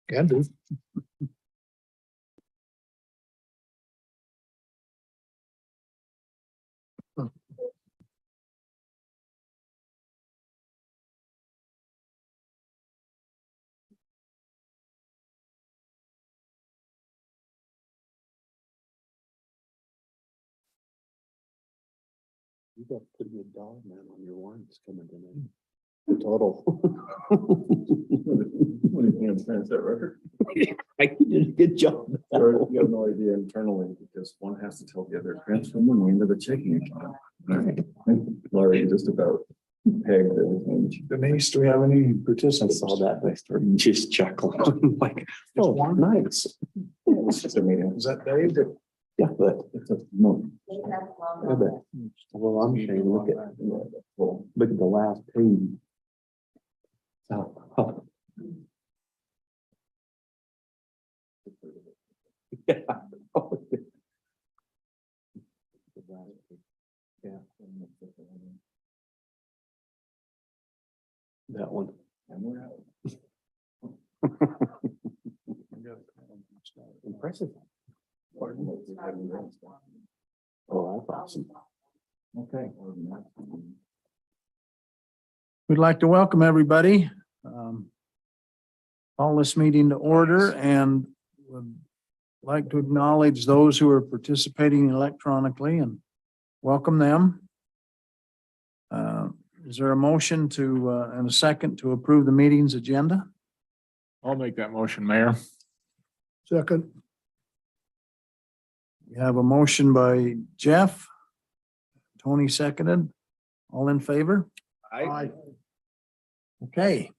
Can do. You got a pretty good dog, man, on your warrants coming tonight. The total. What do you think of that record? I did a good job. You have no idea internally because one has to tell the other transfer money into the checking account. Laurie just about pegged everything. Denise, do we have any I participants? saw that, I started just chuckling, like, oh, nice. It's just a meeting. Is that Dave? Yeah, but, It's a month. yeah, but, well, I'm saying, look at the last page. Oh. Yeah. Yeah. That one. And we're out. Impressive. Pardon? Oh, that's awesome. Okay. We'd like to welcome everybody. Call this meeting to order and would like to acknowledge those who are participating electronically and welcome them. Is there a motion to, and a second to approve the meeting's agenda? I'll make that motion, Mayor. Second. We have a motion by Jeff. Tony seconded. All in favor? Aye. Okay.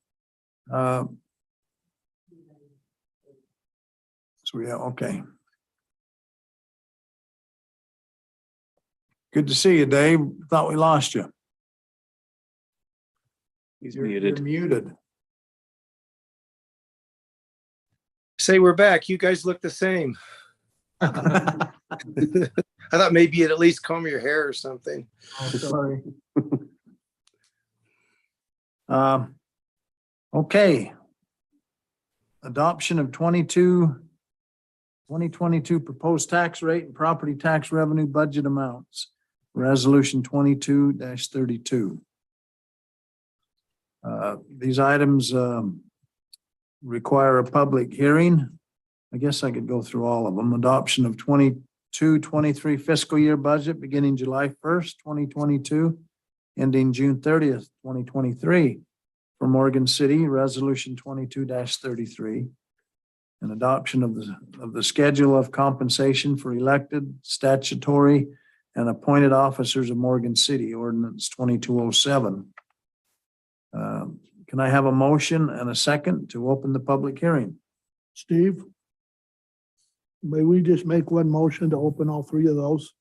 So we have, okay. Good to see you, Dave. Thought we lost you. He's You're muted. muted. Say we're back. You guys look the same. I thought maybe you'd at least comb your hair or something. Oh, sorry. Okay. Adoption of 2022 proposed tax rate and property tax revenue budget amounts. Resolution 22-32. These items require a public hearing. I guess I could go through all of them. Adoption of 22-23 fiscal year budget beginning July 1st, 2022, ending June 30th, 2023. For Morgan City, Resolution 22-33. An adoption of the schedule of compensation for elected, statutory, and appointed officers of Morgan City, Ordinance 2207. Can I have a motion and a second to open the public hearing? Steve? May we just make one motion to open all three of those?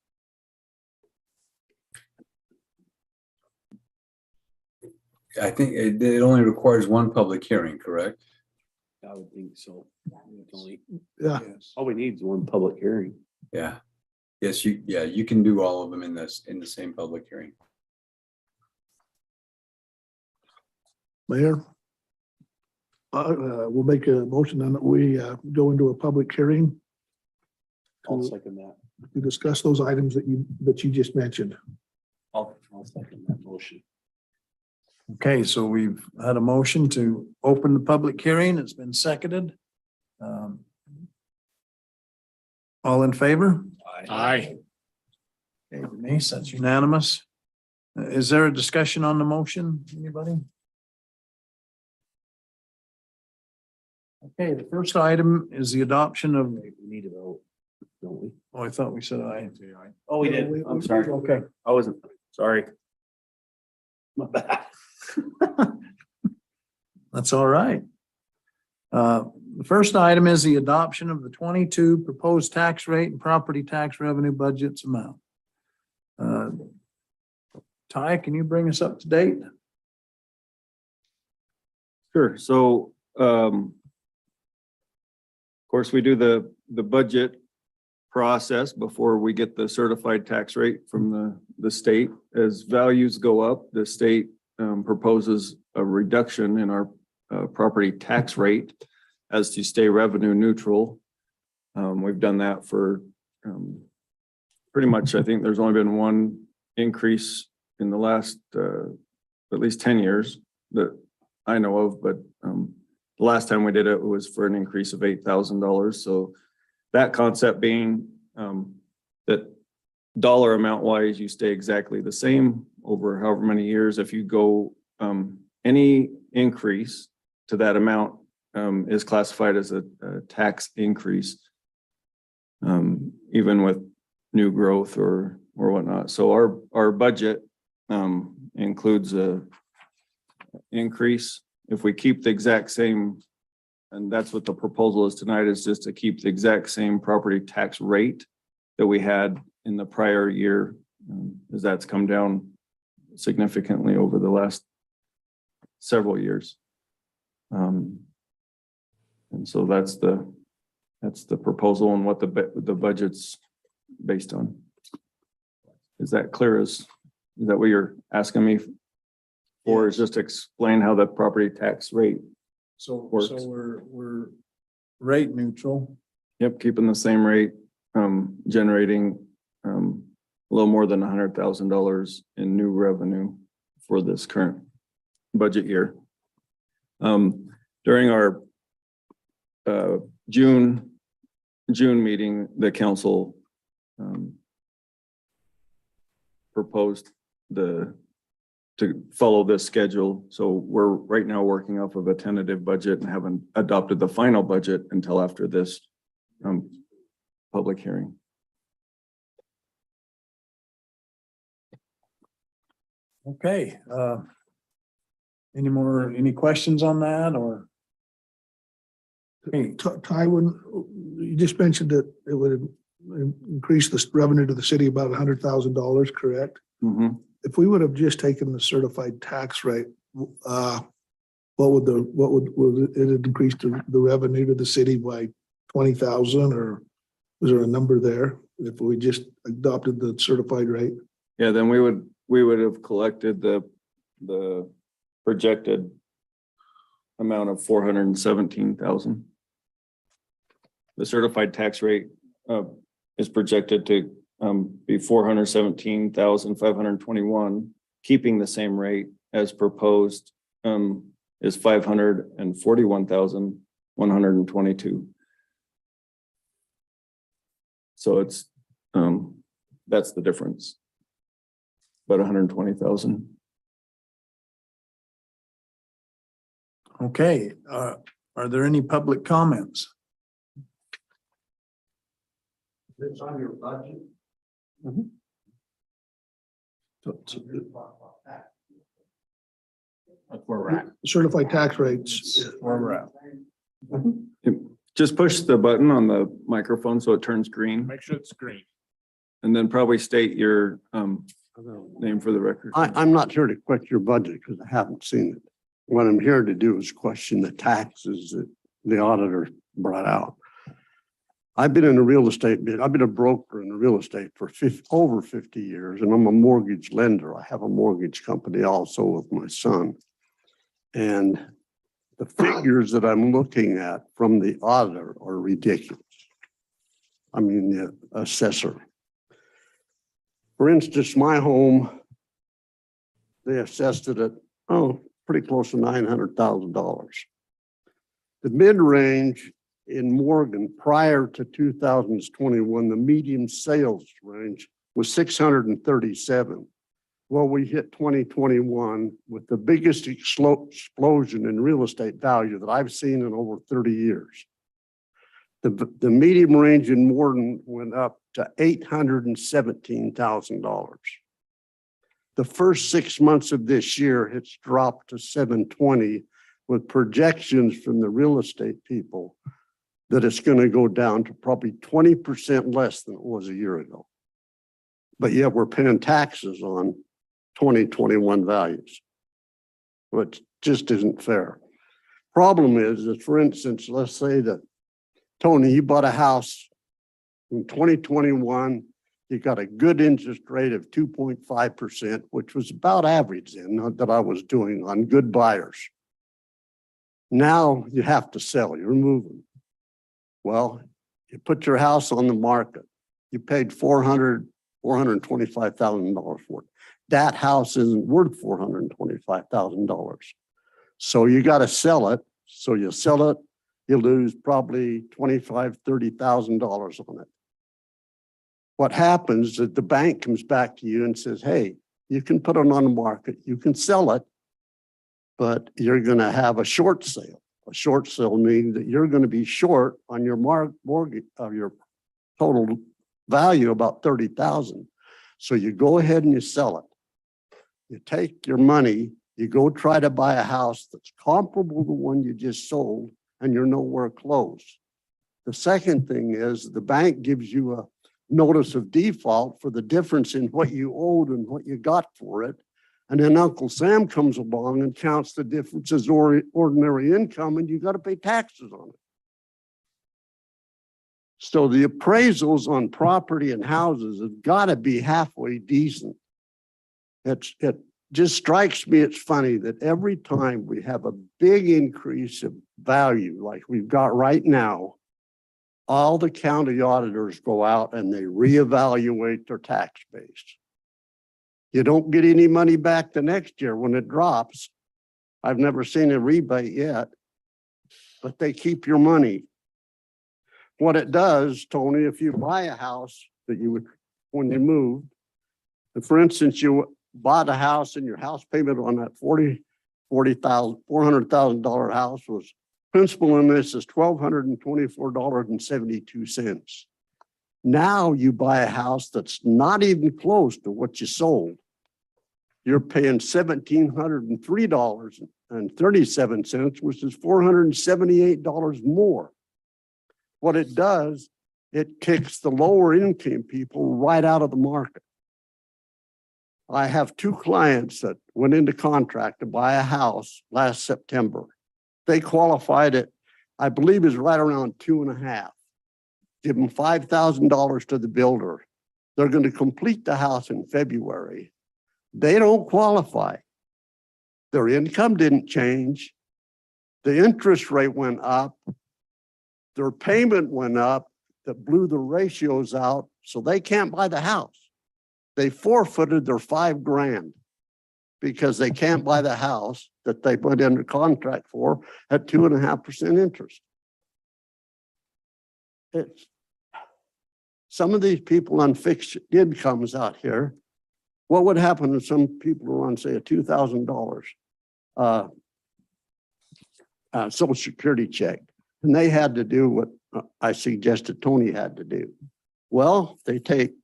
I think it only requires one public hearing, correct? I would think so. It's only- Yeah, All we need is one public hearing. Yeah. Yes, you can do all of them in the same public hearing. Mayor? We'll make a motion and that we go into a public hearing I'll second that. to discuss those items that you just mentioned. I'll second that motion. Okay, so we've had a motion to open the public hearing. It's been seconded. All in favor? Aye. Okay, Denise, that's unanimous. Is there a discussion on the motion? Anybody? Okay, the first item is the adoption of, We need to vote, don't we? oh, I thought we said aye. Oh, we did. I'm sorry. Okay. I wasn't, sorry. My bad. That's all right. The first item is the adoption of the 22 proposed tax rate and property tax revenue budgets amount. Ty, can you bring us up to date? Sure. So, of course, we do the budget process before we get the certified tax rate from the state. As values go up, the state proposes a reduction in our property tax rate as to stay revenue neutral. We've done that for pretty much, I think there's only been one increase in the last at least 10 years that I know of, but the last time we did it was for an increase of $8,000. So that concept being that dollar amount wise, you stay exactly the same over however many years. If you go any increase to that amount is classified as a tax increase, even with new growth or whatnot. So our budget includes a increase. If we keep the exact same, and that's what the proposal is tonight, is just to keep the exact same property tax rate that we had in the prior year, as that's come down significantly over the last several years. And so that's the proposal and what the budget's based on. Is that clear? Is that what you're asking me? Or is just explain how the property tax rate? So Works. we're rate neutral. Yep, keeping the same rate, generating a little more than $100,000 in new revenue for this current budget year. During our June meeting, the council proposed to follow this schedule. So we're right now working off of a tentative budget and haven't adopted the final budget until after this public hearing. Okay, any questions on that or? Hey, Ty, when you just mentioned that it would increase the revenue to the city about $100,000, correct? Mhm. If we would have just taken the certified tax rate, what would it increase the revenue to the city by 20,000, or was there a number there if we just adopted the certified rate? Yeah, then we would have collected the projected amount of 417,000. The certified tax rate is projected to be 417,521. Keeping the same rate as proposed is 541,122. So it's that's the difference. About 120,000. Okay, are there any public comments? It's on your budget. That's where we're at. Certified tax rates, Where we're at. Just push the button on the microphone so it turns green, Make sure it's green. and then probably state your name for the record. I'm not here to question your budget because I haven't seen it. What I'm here to do is question the taxes that the auditor brought out. I've been in the real estate bit. I've been a broker in the real estate for over 50 years, and I'm a mortgage lender. I have a mortgage company also with my son. And the figures that I'm looking at from the auditor are ridiculous. I mean, the assessor. For instance, my home, they assessed it at, pretty close to $900,000. The mid-range in Morgan prior to 2021, the median sales range was 637. Well, we hit 2021 with the biggest explosion in real estate value that I've seen in over 30 years. The medium range in Morgan went up to $817,000. The first 6 months of this year, it's dropped to 720, with projections from the real estate people that it's going to go down to probably 20% less than it was a year ago. But yet we're paying taxes on 2021 values, which just isn't fair. Problem is that, for instance, let's say that, Tony, you bought a house in 2021, you got a good interest rate of 2.5%, which was about average then, not that I was doing on good buyers. Now you have to sell, you're moving. Well, you put your house on the market. You paid $425,000 for it. That house isn't worth $425,000. So you got to sell it. So you sell it, you lose probably $25,000, $30,000 on it. What happens is that the bank comes back to you and says, hey, you can put it on the market, you can sell it, but you're going to have a short sale. A short sale means that you're going to be short on your mortgage of your total value about 30,000. So you go ahead and you sell it. You take your money, you go try to buy a house that's comparable to the one you just sold, and you're nowhere close. The second thing is the bank gives you a notice of default for the difference in what you owed and what you got for it. And then Uncle Sam comes along and counts the difference as ordinary income, and you got to pay taxes on it. So the appraisals on property and houses have got to be halfway decent. It just strikes me, it's funny that every time we have a big increase of value like we've got right now, all the county auditors go out and they reevaluate their tax base. You don't get any money back the next year when it drops. I've never seen a rebate yet, but they keep your money. What it does, Tony, if you buy a house that you would, when you moved, and for instance, you bought a house and your house payment on that $400,000 house was principal in this is $1,224.72. Now you buy a house that's not even close to what you sold. You're paying $1,703.37, which is $478 more. What it does, it kicks the lower income people right out of the market. I have two clients that went into contract to buy a house last September. They qualified it, I believe is right around 2.5. Give them $5,000 to the builder. They're going to complete the house in February. They don't qualify. Their income didn't change. The interest rate went up. Their payment went up. That blew the ratios out, so they can't buy the house. They forfeited their $5,000 because they can't buy the house that they put under contract for at 2.5% interest. It's some of these people on fixed incomes out here. What would happen if some people are on, say, a $2,000 Social Security check, and they had to do what I suggested Tony had to do? Well, they take,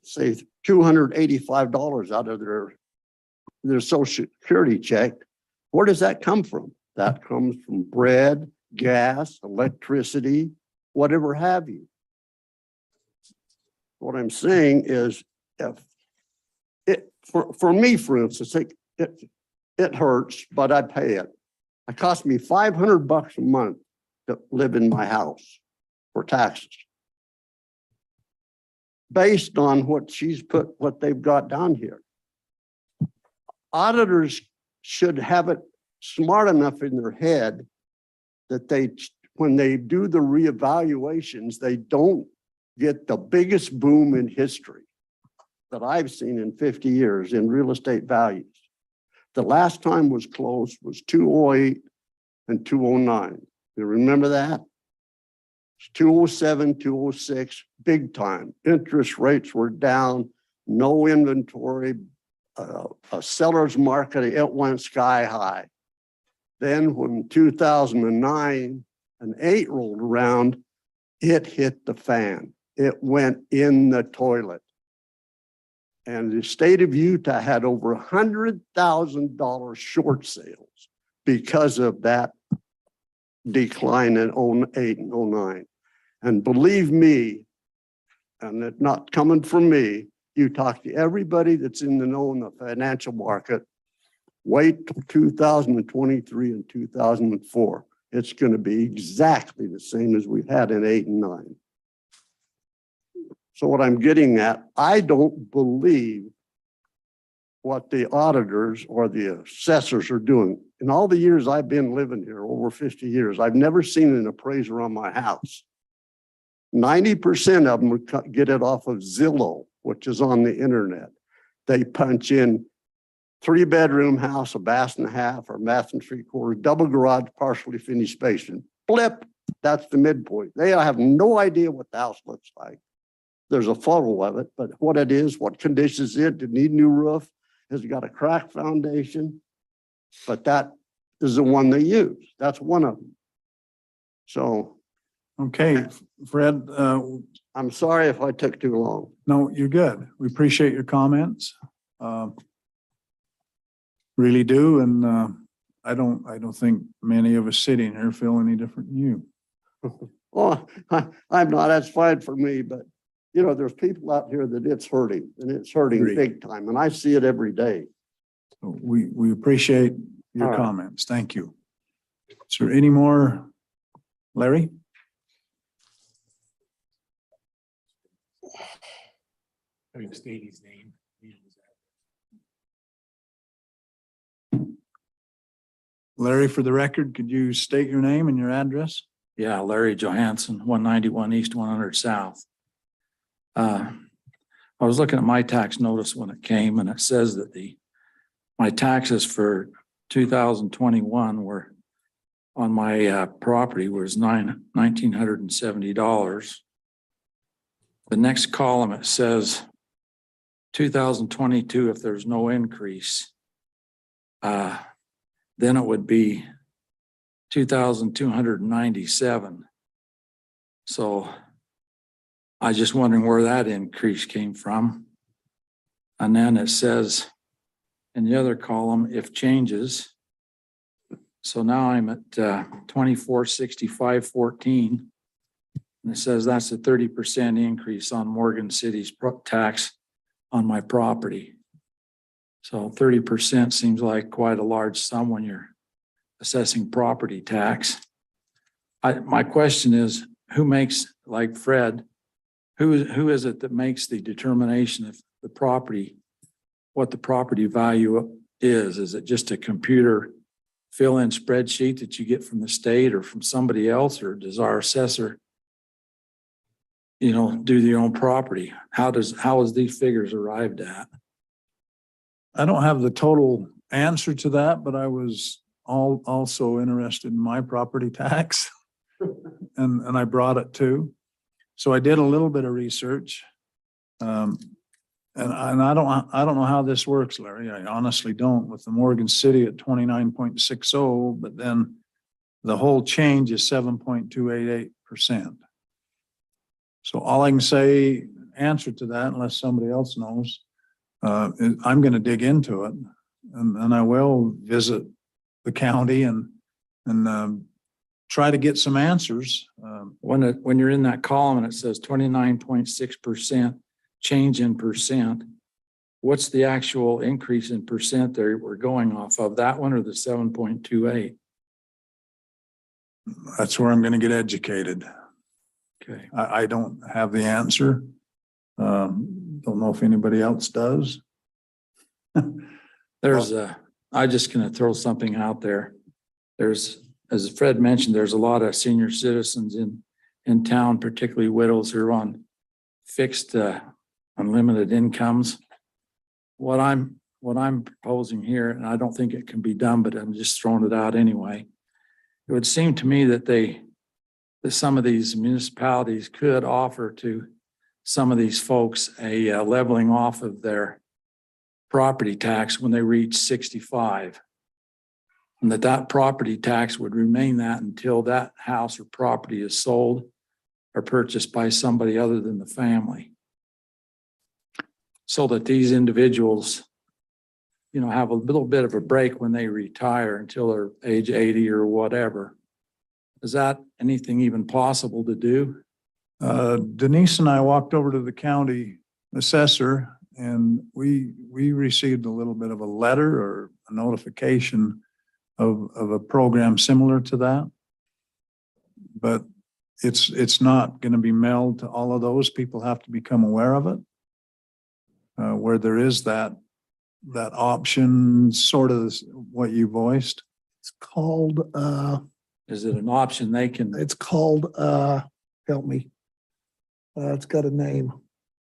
say, $285 out of their Social Security check. Where does that come from? That comes from bread, gas, electricity, whatever have you. What I'm saying is, if it, for me, for instance, it hurts, but I pay it. It costs me $500 a month to live in my house for taxes, based on what she's put, what they've got down here. Auditors should have it smart enough in their head that they, when they do the reevaluations, they don't get the biggest boom in history that I've seen in 50 years in real estate values. The last time was close was 2008 and 2009. You remember that? 2007, 2006, big time. Interest rates were down, no inventory, a seller's market, it went sky high. Then when 2009 and 8 rolled around, it hit the fan. It went in the toilet. And the state of Utah had over $100,000 short sales because of that decline in 08 and 09. And believe me, and it's not coming from me, you talk to everybody that's in the know in the financial market, wait till 2023 and 2004. It's going to be exactly the same as we've had in 8 and 9. So what I'm getting at, I don't believe what the auditors or the assessors are doing. in all the years I've been living here, over 50 years, I've never seen an appraiser on my house. 90% of them would get it off of Zillow, which is on the internet. They punch in 3-bedroom house, a bath and a half, or bath and 3/4, double garage, partially finished basement. Blip, that's the midpoint. They have no idea what the house looks like. There's a photo of it, but what it is, what conditions it, did it need new roof? Has it got a cracked foundation? But that is the one they use. That's one of them. So Okay, Fred, I'm sorry if I took too long. no, you're good. We appreciate your comments. Really do, and I don't think many of us sitting here feel any different than you. Oh, I'm not, that's fine for me, but you know, there's people out here that it's hurting and it's hurting Agreed. big time. And I see it every day. So we appreciate your All right. comments. Thank you. Is there any more, Larry? I can state his name. Larry, for the record, could you state your name and your address? Yeah, Larry Johansson, 191 East, 100 South. I was looking at my tax notice when it came, and it says that my taxes for 2021 were on my property was $1,970. The next column, it says 2022, if there's no increase, then it would be 2,297. So I just wondering where that increase came from. And then it says in the other column, if changes. So now I'm at 2465.14. And it says that's a 30% increase on Morgan City's tax on my property. So 30% seems like quite a large sum when you're assessing property tax. My question is, who makes, like Fred, who is it that makes the determination of the property, what the property value is? Is it just a computer fill-in spreadsheet that you get from the state or from somebody else, or does our assessor, do their own property? How is these figures arrived at? I don't have the total answer to that, but I was also interested in my property tax. And I brought it too. So I did a little bit of research. And I don't know how this works, Larry. I honestly don't, with the Morgan City at 29.60, but then the whole change is 7.288%. So all I can say, answer to that, unless somebody else knows, I'm going to dig into it, and I will visit the county and try to get some answers. When you're in that column and it says 29.6% change in percent, what's the actual increase in percent there we're going off of, that one or the 7.28? That's where I'm going to get educated. Okay. I don't have the answer. Don't know if anybody else does. I'm just going to throw something out there. As Fred mentioned, there's a lot of senior citizens in town, particularly widows who are on fixed, unlimited incomes. What I'm proposing here, and I don't think it can be done, but I'm just throwing it out anyway. It would seem to me that some of these municipalities could offer to some of these folks a leveling off of their property tax when they reach 65. And that property tax would remain that until that house or property is sold or purchased by somebody other than the family. So that these individuals, have a little bit of a break when they retire until they're age 80 or whatever. Is that anything even possible to do? Denise and I walked over to the county assessor, and we received a little bit of a letter or a notification of a program similar to that. But it's not going to be mailed to all of those. People have to become aware of it. Where there is that option, sort of what you voiced. It's called, Is it an option they can? help me. It's got a name.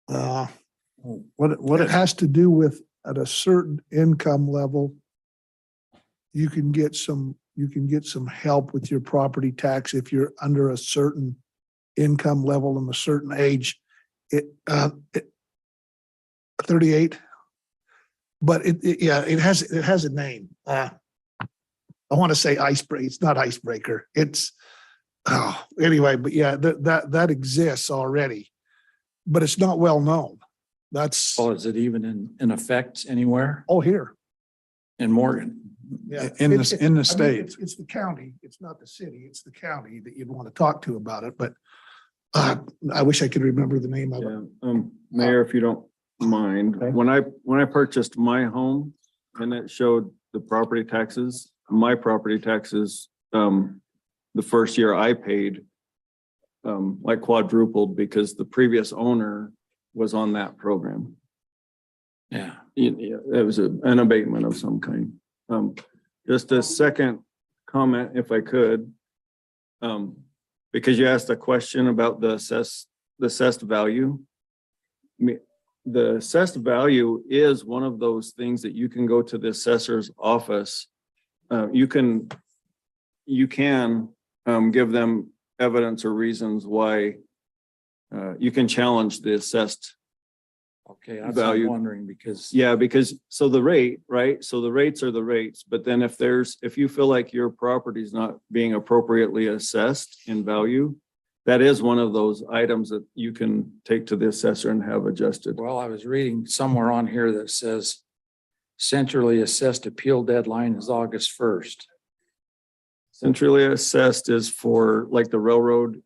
What, It has to do with at a certain income level. You can get some help with your property tax if you're under a certain income level and a certain age. It 38. But it has a name. I want to say icebreaker. It's not icebreaker. It's anyway, but yeah, that exists already, but it's not well known. That's Well, is it even in effect anywhere here. in Morgan? Yeah. in It's- the, in the I mean, state? it's the county. It's not the city. It's the county that you'd want to talk to about it, but I wish I could remember the name of it. Yeah, Mayor, if you don't mind, Okay. when I purchased my home and it showed the property taxes, my property taxes, the first year I paid, like quadrupled because the previous owner was on that program. Yeah. It was an abatement of some kind. Just a second comment, if I could. Because you asked a question about the assessed value. The assessed value is one of those things that you can go to the assessor's office. You can give them evidence or reasons why you can challenge the assessed. Okay, that's what I'm Value. wondering because. Yeah, because so the rate, right? So the rates are the rates, but then if you feel like your property is not being appropriately assessed in value, that is one of those items that you can take to the assessor and have adjusted. Well, I was reading somewhere on here that says centrally assessed appeal deadline is August 1st. Centrally assessed is for like the railroad.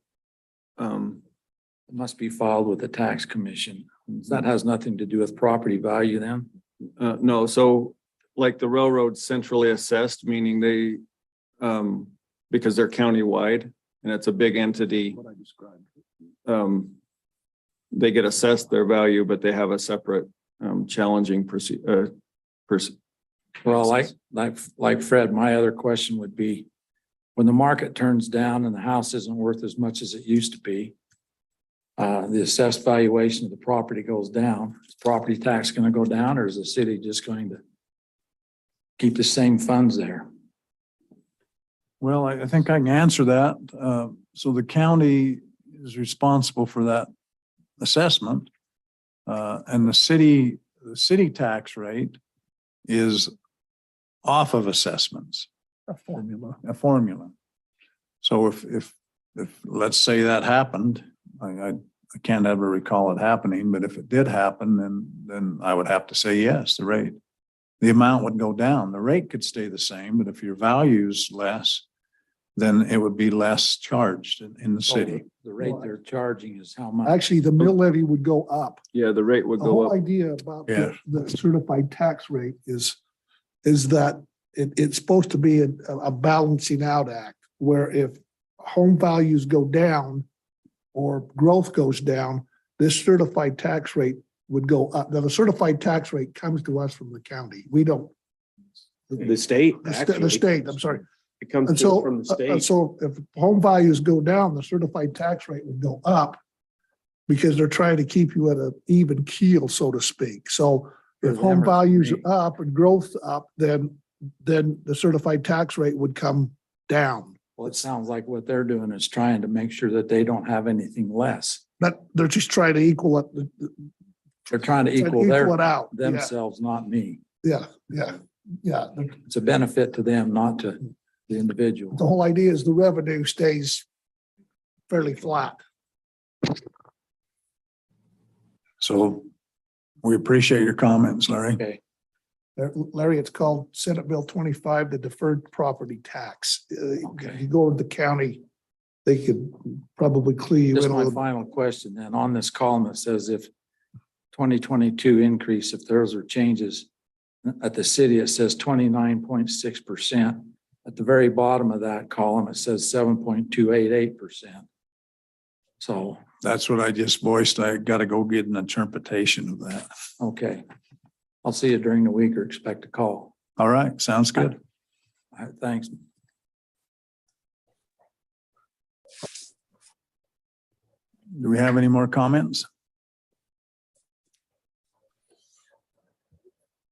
It must be filed with the tax commission. That has nothing to do with property value then? No, so like the railroad centrally assessed, meaning they, because they're countywide and it's a big entity. What I described. They get assessed their value, but they have a separate challenging Well, like Fred, my other question would be, when the market turns down and the house isn't worth as much as it used to be, the assessed valuation of the property goes down, is property tax going to go down, or is the city just going to keep the same funds there? Well, I think I can answer that. So the county is responsible for that assessment. And the city tax rate is off of assessments, A formula. a formula. So if let's say that happened, I can't ever recall it happening, but if it did happen, then I would have to say yes, the amount would go down. The rate could stay the same, but if your value's less, then it would be less charged in the city. The rate they're charging is how much? Actually, the mill levy would go up. Yeah, the rate would The go whole up. idea about Yeah. the certified tax rate is that it's supposed to be a balancing out act, where if home values go down or growth goes down, this certified tax rate would go up. Now, the certified tax rate comes to us from the county. We don't, The state. the state, I'm sorry. It comes And so, from the state. so if home values go down, the certified tax rate would go up because they're trying to keep you at an even keel, so to speak. So if home Whatever. values are up and growth's up, then the certified tax rate would come down. Well, it sounds like what they're doing is trying to make sure that they don't have anything less. But they're just trying to equal it. They're trying to trying to equal it out. Yeah, themselves, not me. yeah. It's a benefit to them, not to the individual. The whole idea is the revenue stays fairly flat. So we appreciate your comments, Larry. Okay. Larry, it's called Senate Bill 25, the deferred property tax. Okay. If you go to the county, they could probably clue you Just in a my little. final question then, on this column, it says if 2022 increase, if those are changes at the city, it says 29.6%. At the very bottom of that column, it says 7.288%. So, That's what I just voiced. I got to go get an interpretation of that. okay. I'll see you during the week or expect a call. All right, sounds good. Thanks. Do we have any more comments?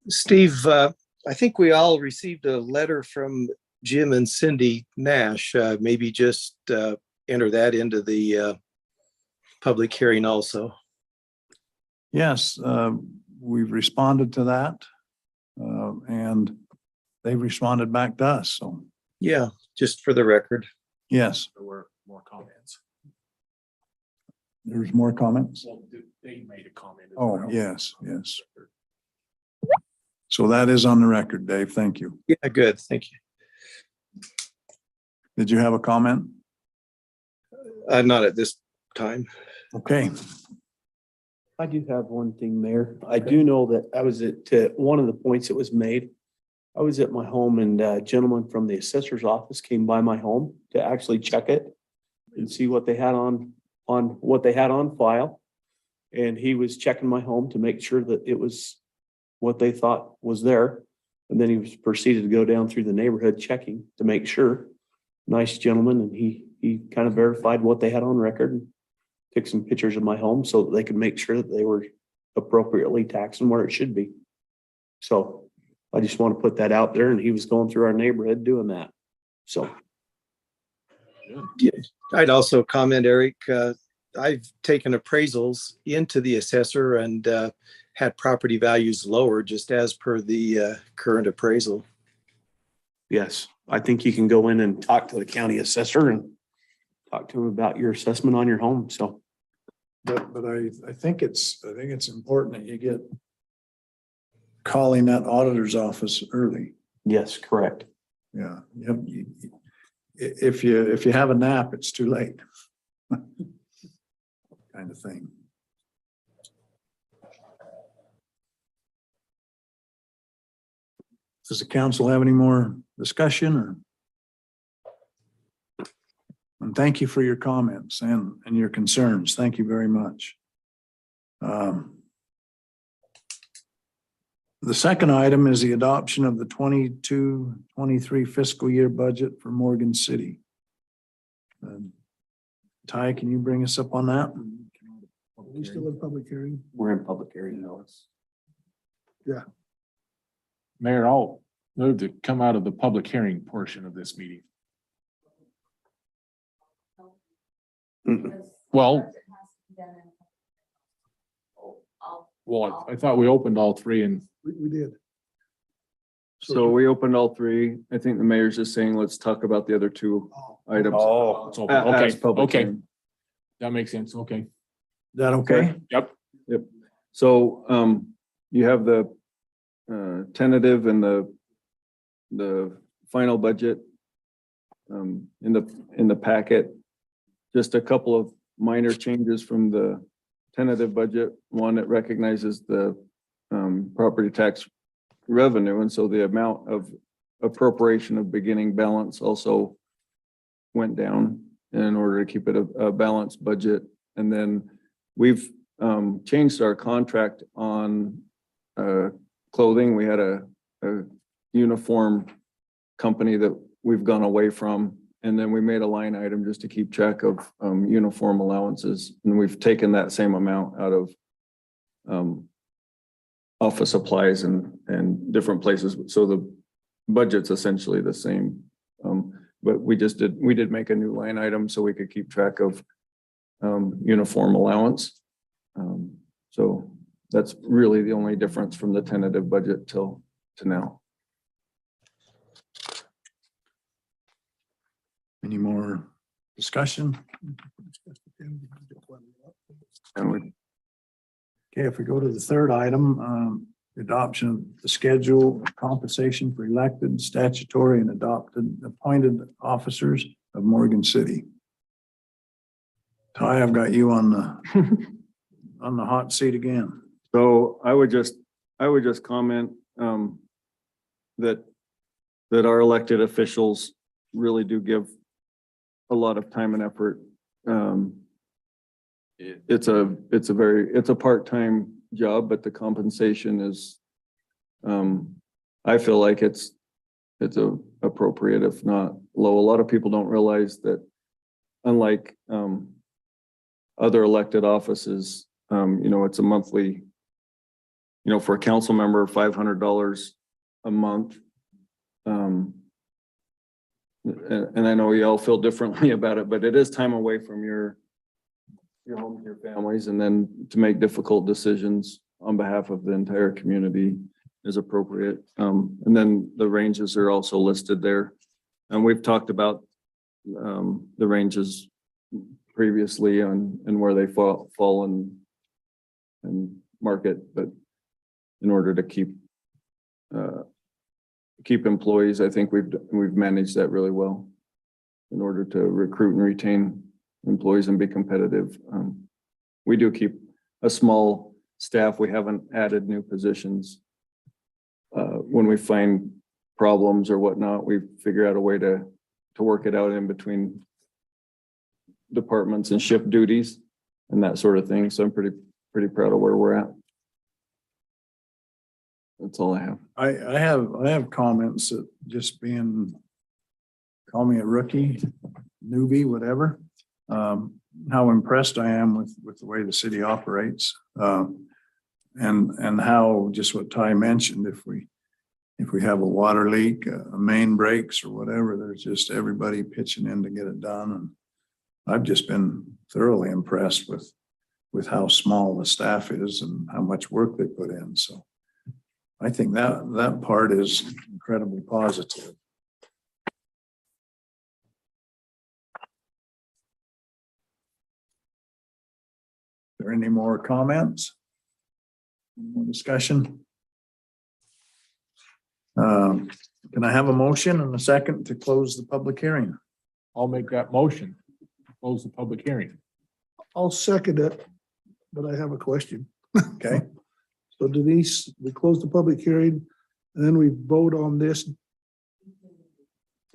Steve, I think we all received a letter from Jim and Cindy Nash. Maybe just enter that into the public hearing also. Yes, we've responded to that. And they've responded back to us, so, Yeah, just for the record. yes, There were more comments. there's more comments. Well, they made a comment. as Oh, well. yes, yes. So that is on the record, Dave. Thank you. Yeah, good. Thank you. Did you have a comment? Not at this time. Okay, I do have one thing, Mayor. I do know that I was at, one of the points that was made. I was at my home and a gentleman from the assessor's office came by my home to actually check it and see what they had on what they had on file. And he was checking my home to make sure that it was what they thought was there. And then he was proceeded to go down through the neighborhood checking to make sure. Nice gentleman, and he kind of verified what they had on record and took some pictures of my home so that they could make sure that they were appropriately taxing where it should be. So I just want to put that out there, and he was going through our neighborhood doing that. So I'd also comment, Eric, I've taken appraisals into the assessor and had property values lower just as per the current appraisal. yes, I think you can go in and talk to the county assessor and talk to him about your assessment on your home. So but I think it's important that you get calling that auditor's office early. yes, correct. Yeah, yep. If you have a nap, it's too late. Kind of thing. Does the council have any more discussion or? And thank you for your comments and your concerns. Thank you very much. The second item is the adoption of the 22-23 fiscal year budget for Morgan City. Ty, can you bring us up on that? Are we still in public hearing? We're in public area now. Mayor, I'll move to come out of the public hearing portion of this meeting. Well, I thought we opened all three and We did. So we opened all three. I think the mayor's just saying, let's talk about the other two items. oh, it's open. As Okay, public okay, hearing. that makes sense. Okay. Is that okay? Yep. So you have the tentative and the final budget in the packet. Just a couple of minor changes from the tentative budget. One, it recognizes the property tax revenue, and so the amount of appropriation of beginning balance also went down in order to keep it a balanced budget. And then we've changed our contract on clothing. We had a uniform company that we've gone away from, and then we made a line item just to keep track of uniform allowances, and we've taken that same amount out of office supplies and different places. So the budget's essentially the same. But we did make a new line item so we could keep track of uniform allowance. So that's really the only difference from the tentative budget to now. Any more discussion? And we, Okay, if we go to the third item, adoption of the schedule of compensation for elected, statutory, and adopted appointed officers of Morgan City. Ty, I've got you on the hot seat again. so I would just comment that our elected officials really do give a lot of time and effort. It's a part-time job, but the compensation is, I feel like it's a appropriate, if not low. A lot of people don't realize that unlike other elected offices, it's a monthly, for a council member, $500 a month. And I know you all feel differently about it, but it is time away from your home, your families, and then to make difficult decisions on behalf of the entire community is appropriate. And then the ranges are also listed there. And we've talked about the ranges previously and where they fall and market, but in order to keep employees, I think we've managed that really well in order to recruit and retain employees and be competitive. We do keep a small staff. We haven't added new positions. When we find problems or whatnot, we figure out a way to work it out in between departments and shift duties and that sort of thing. So I'm pretty proud of where we're at. That's all I have. I have comments that just being, call me a rookie, newbie, whatever. How impressed I am with the way the city operates. And how, just what Ty mentioned, if we have a water leak, a main breaks or whatever, there's just everybody pitching in to get it done. And I've just been thoroughly impressed with how small the staff is and how much work they put in. So I think that part is incredibly positive. Are there any more comments? More discussion? Can I have a motion and a second to close the public hearing? I'll make that motion. Close the public hearing. I'll second it, but I have a question. Okay, So Denise, we close the public hearing and then we vote on this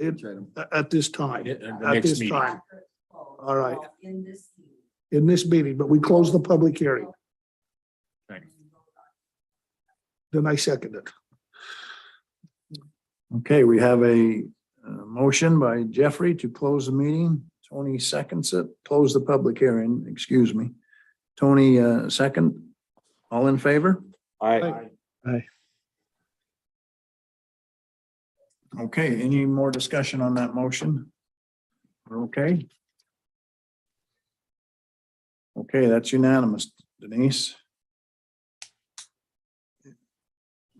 at this time, The at next this meeting. time. All right. In this meeting, but we close the public hearing. Thanks. Then I second it. okay, we have a motion by Jeffrey to close the meeting. Tony seconds it, close the public hearing, excuse me. Tony, second, all in favor? Aye. Okay, any more discussion on that motion? We're okay? Okay, that's unanimous, Denise.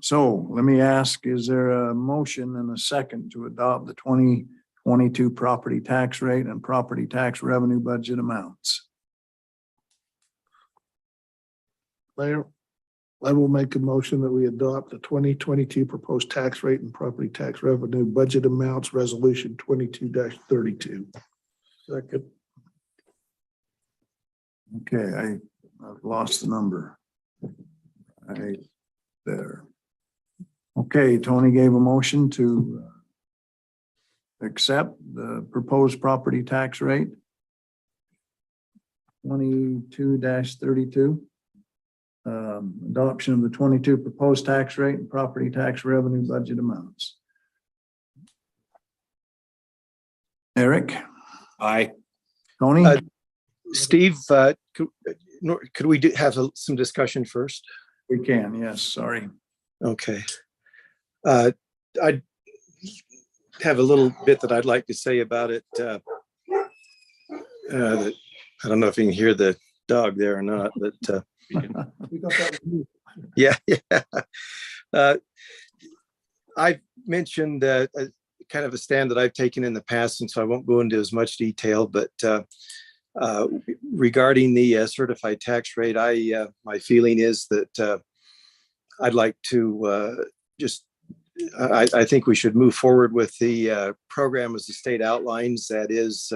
So let me ask, is there a motion and a second to adopt the 2022 property tax rate and property tax revenue budget amounts? Mayor, I will make a motion that we adopt the 2022 proposed tax rate and property tax revenue budget amounts, resolution 22-32. Second. Okay, I've lost the number. There. Okay, Tony gave a motion to accept the proposed property tax rate 22-32. Adoption of the 22 proposed tax rate and property tax revenue budget amounts. Eric? Aye. Tony? Steve, could we have some discussion first? We can, yes, sorry. Okay. I have a little bit that I'd like to say about it. I don't know if you can hear the dog there or not, but We got that one. yeah. I've mentioned kind of a stand that I've taken in the past, and so I won't go into as much detail, but regarding the certified tax rate, my feeling is that I'd like to I think we should move forward with the program as the state outlines, that is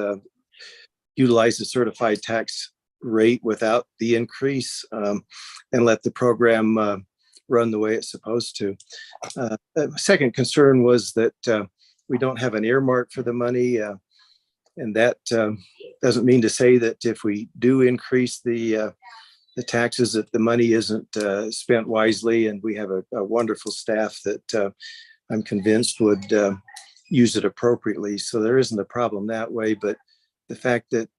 utilize the certified tax rate without the increase, and let the program run the way it's supposed to. Second concern was that we don't have an earmark for the money, and that doesn't mean to say that if we do increase the taxes, that the money isn't spent wisely. And we have a wonderful staff that I'm convinced would use it appropriately. So there isn't a problem that way, but the fact that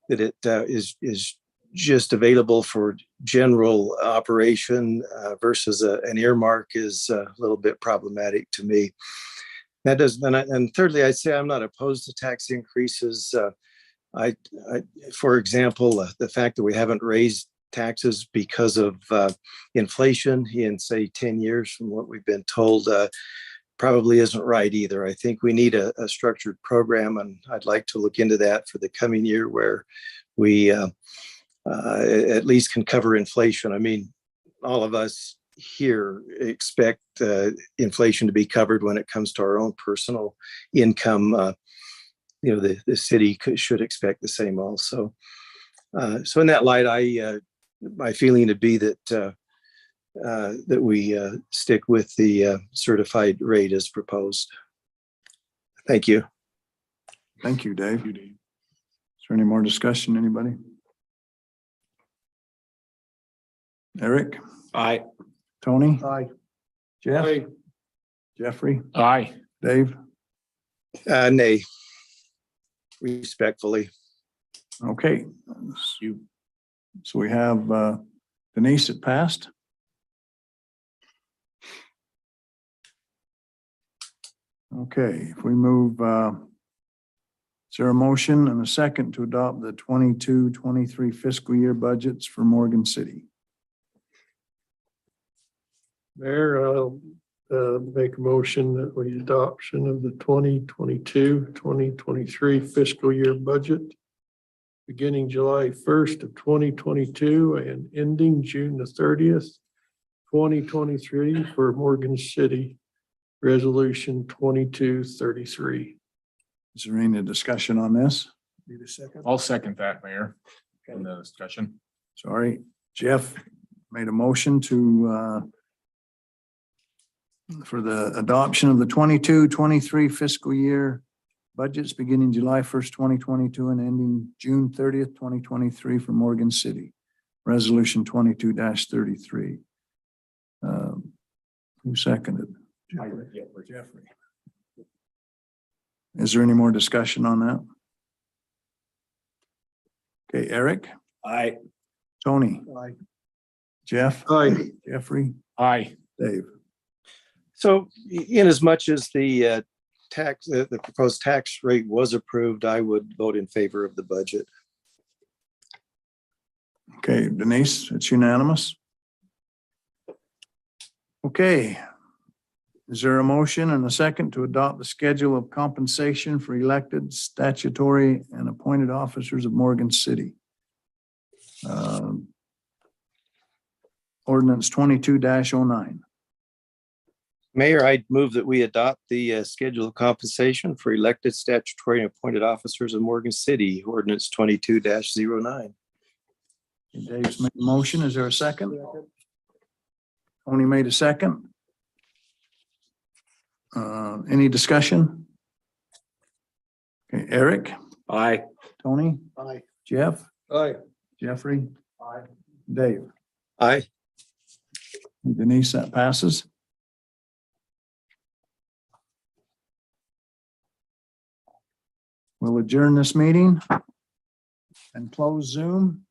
it is just available for general operation versus an earmark is a little bit problematic to me. That doesn't, and thirdly, I'd say I'm not opposed to tax increases. For example, the fact that we haven't raised taxes because of inflation in, say, 10 years from what we've been told probably isn't right either. I think we need a structured program, and I'd like to look into that for the coming year where we at least can cover inflation. I mean, all of us here expect inflation to be covered when it comes to our own personal income. The city should expect the same also. So in that light, my feeling would be that we stick with the certified rate as proposed. Thank you. Thank you, Dave. Is there any more discussion, anybody? Eric? Aye. Tony? Aye. Jeff? Jeffrey? Aye. Dave? Nay. Respectfully. Okay. So we have Denise that passed. Okay, if we move, is there a motion and a second to adopt the 22-23 fiscal year budgets for Morgan City? Mayor, I'll make a motion that we adoption of the 2022-2023 fiscal year budget beginning July 1st of 2022 and ending June the 30th, 2023 for Morgan City, Resolution 2233. Is there any discussion on this? Need a second? I'll second that, Mayor, in the discussion. Sorry, Jeff made a motion to for the adoption of the 22-23 fiscal year budgets beginning July 1st, 2022 and ending June 30th, 2023 for Morgan City. Resolution 22-33. Who seconded? Jeffrey. Is there any more discussion on that? Okay, Eric? Aye. Tony? Aye. Jeff? Aye. Jeffrey? Aye. Dave? So in as much as the the proposed tax rate was approved, I would vote in favor of the budget. Okay, Denise, it's unanimous. Okay. Is there a motion and a second to adopt the schedule of compensation for elected, statutory, and appointed officers of Morgan City? Ordinance 22-09. Mayor, I'd move that we adopt the schedule of compensation for elected, statutory, and appointed officers of Morgan City, ordinance 22-09. Dave's made a motion. Is there a second? Tony made a second. Any discussion? Okay, Eric? Aye. Tony? Aye. Jeff? Aye. Jeffrey? Aye. Dave? Aye. Denise, that passes. We'll adjourn this meeting and close Zoom.